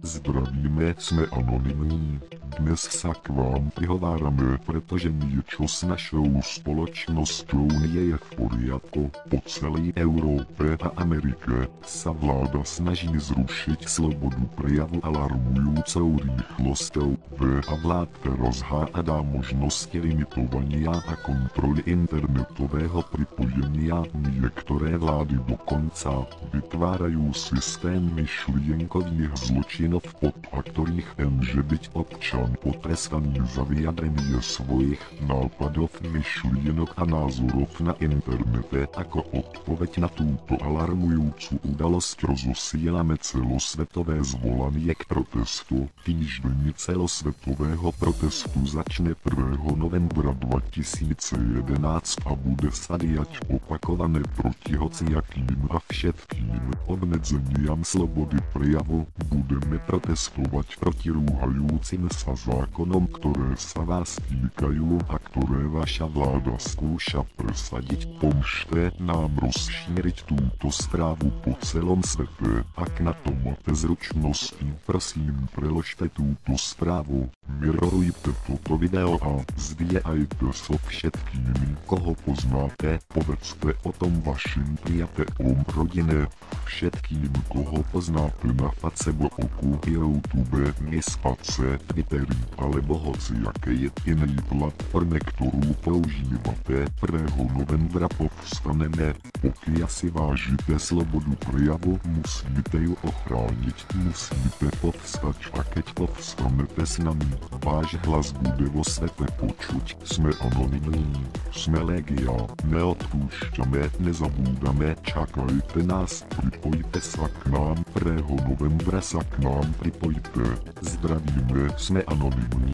Zdravíme, jsme anonymní. Dnes sa k vám prihovárame, pretože niečo s našou spoločnosťou nie je v poriadku. Po celej Európe a Amerike sa vláda snaží zrušiť slobodu prejavu alarmujúcou rýchlosťou. A vládte rozhádá možnosti limitovania a kontroly internetového pripojenia. Niektoré vlády dokonca vytvárajú systém myšlienkových zločinov, podľa ktorých môže byť občan potrestaný za vyjadrenie svojich nápadov, myšlienok a názorov na internete. Ako odpoveď na túto alarmujúcu udalosť rozosielame celosvetové zvolanie k protestu. Týždeň celosvetového protestu začne 1. novembra 2011 a bude sa diať opakované proti hociakým a všetkým obmedzeniam slobody prejavu. Budeme protestovať proti rúhajúcim sa zákonom, ktoré sa vás týkajú a ktoré vaša vláda skúša presadiť. Pomôžte nám rozšíriť túto správu po celom svete. Ak na to máte zručnosti, prosím preložte túto správu. Mirorujte toto video a zdieľajte so všetkými, koho poznáte. Povedzte o tom vašim priateľom, rodine, všetkým, koho poznáte na Facebooku, YouTube, Nespace, Twitteri alebo hociakej inej platforme, ktorú používate. 1. novembra povstaneme. Pokiaľ si vážite slobodu prejavu, musíte ju ochrániť. Musíte povstať a keď povstanete s nami, váš hlas bude vo svete počuť. Sme anonymní, sme Legia, neodpúšťame, nezabúdame, čakajte nás, pripojte sa k nám, 1. novembra sa k nám pripojte. Zdravíme, sme anonymní.